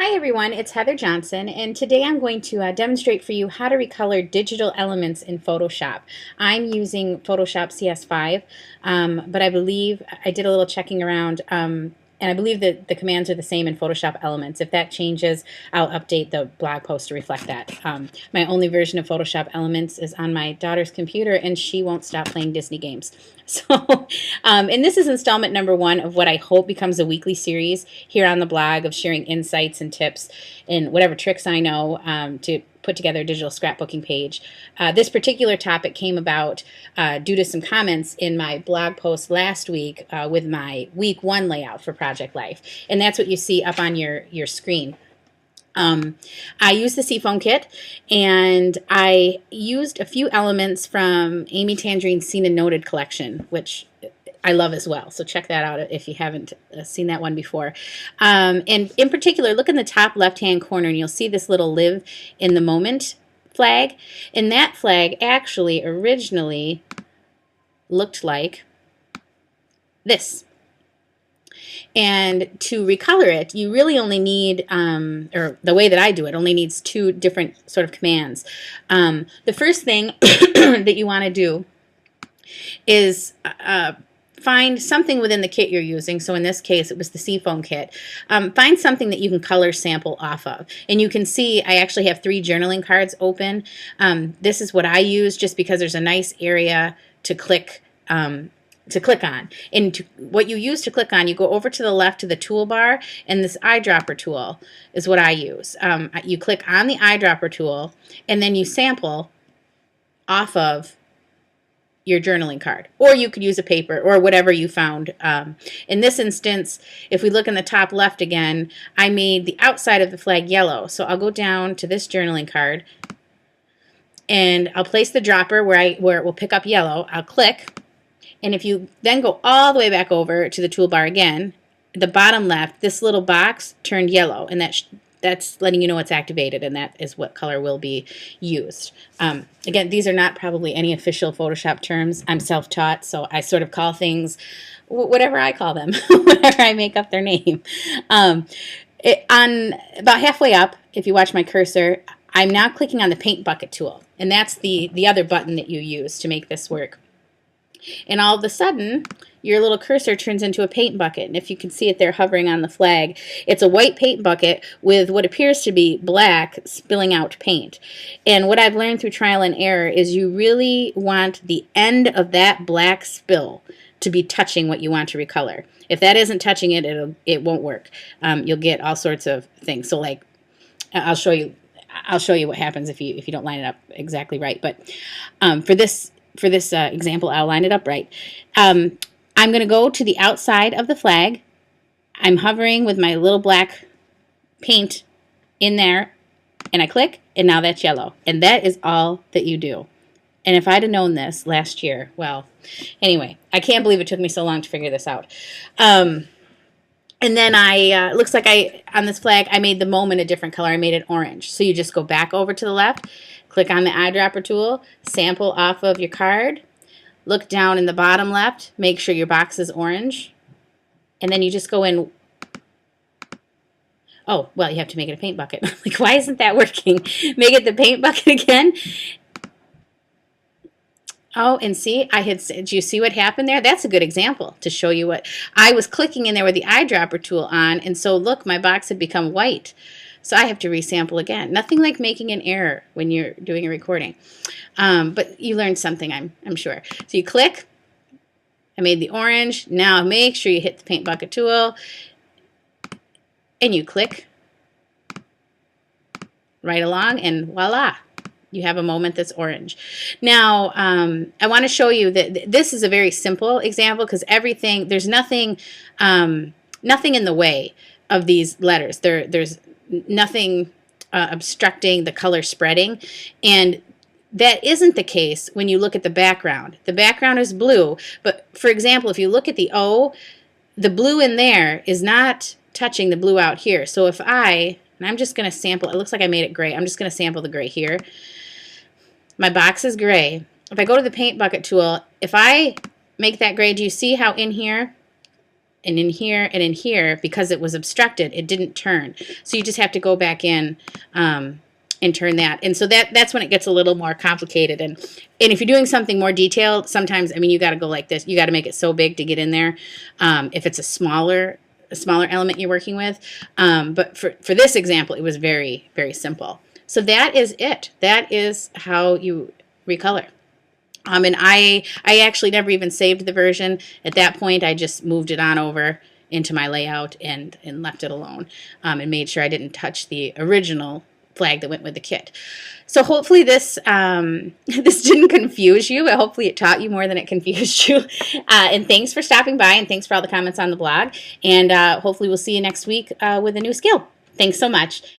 Hi everyone, it's Heather Johnson, and today I'm going to demonstrate for you how to recolor digital elements in Photoshop. I'm using Photoshop CS5, but I believe I did a little checking around, and I believe that the commands are the same in Photoshop Elements. If that changes, I'll update the blog post to reflect that. My only version of Photoshop Elements is on my daughter's computer, and she won't stop playing Disney games. So, and this is installment number 1 of what I hope becomes a weekly series here on the blog of sharing insights and tips and whatever tricks I know to put together a digital scrapbooking page. This particular topic came about due to some comments in my blog post last week with my week 1 layout for Project Life. And that's what you see up on your screen. I used the Seafoam kit, and I used a few elements from Amy Tangerine's Seen and Noted collection, which I love as well. So check that out if you haven't seen that one before. And in particular, look in the top left-hand corner, and you'll see this little Live in the Moment flag. And that flag actually originally looked like this. And to recolor it, you really only need, or the way that I do it, only needs 2 different sort of commands. The first thing that you want to do is find something within the kit you're using. So in this case, it was the Seafoam kit. Find something that you can color sample off of. And you can see I actually have 3 journaling cards open. This is what I use just because there's a nice area to click on. And what you use to click on, you go over to the left to the toolbar, and this eyedropper tool is what I use. You click on the eyedropper tool, and then you sample off of your journaling card. Or you could use a paper or whatever you found. In this instance, if we look in the top left again, I made the outside of the flag yellow. So I'll go down to this journaling card, and I'll place the dropper where it will pick up yellow. I'll click. And if you then go all the way back over to the toolbar again, the bottom left, this little box turned yellow, and that's letting you know it's activated, and that is what color will be used. Again, these are not probably any official Photoshop terms. I'm self-taught, so I sort of call things whatever I call them, whenever I make up their name. On about halfway up, if you watch my cursor, I'm now clicking on the Paint Bucket tool, and that's the other button that you use to make this work. And all of a sudden, your little cursor turns into a paint bucket. And if you can see it there hovering on the flag, it's a white paint bucket with what appears to be black spilling out paint. And what I've learned through trial and error is you really want the end of that black spill to be touching what you want to recolor. If that isn't touching it, it won't work. You'll get all sorts of things. So like, I'll show you what happens if you don't line it up exactly right. But for this example, I'll line it up right. I'm going to go to the outside of the flag. I'm hovering with my little black paint in there, and I click, and now that's yellow. And that is all that you do. And if I'd have known this last year, well, anyway, I can't believe it took me so long to figure this out. And then looks like on this flag, I made the moment a different color. I made it orange. So you just go back over to the left, click on the eyedropper tool, sample off of your card, look down in the bottom left, make sure your box is orange, and then you just go in. Oh, well, you have to make it a paint bucket. Like, why isn't that working? Make it the paint bucket again. Oh, and see, do you see what happened there? That's a good example to show you what I was clicking in there with the eyedropper tool on, and so look, my box had become white. So I have to resample again. Nothing like making an error when you're doing a recording. But you learned something, I'm sure. So you click. I made the orange. Now make sure you hit the paint bucket tool. And you click right along, and voila. You have a moment that's orange. Now, I want to show you that this is a very simple example because there's nothing in the way of these letters. There's nothing obstructing the color spreading, and that isn't the case when you look at the background. The background is blue, but for example, if you look at the O, the blue in there is not touching the blue out here. So if and I'm just going to sample, it looks like I made it gray. I'm just going to sample the gray here. My box is gray. If I go to the paint bucket tool, if I make that gray, do you see how in here and in here and in here, because it was obstructed, it didn't turn. So you just have to go back in and turn that. And so that's when it gets a little more complicated. And if you're doing something more detailed, sometimes, I mean, you got to go like this. You got to make it so big to get in there. If it's a smaller element you're working with. But for this example, it was very, very simple. So that is it. That is how you recolor. And I actually never even saved the version. At that point, I just moved it on over into my layout and left it alone, and made sure I didn't touch the original flag that went with the kit. So hopefully this this didn't confuse you, but hopefully it taught you more than it confused you. And thanks for stopping by, and thanks for all the comments on the blog. And hopefully we'll see you next week with a new skill. Thanks so much.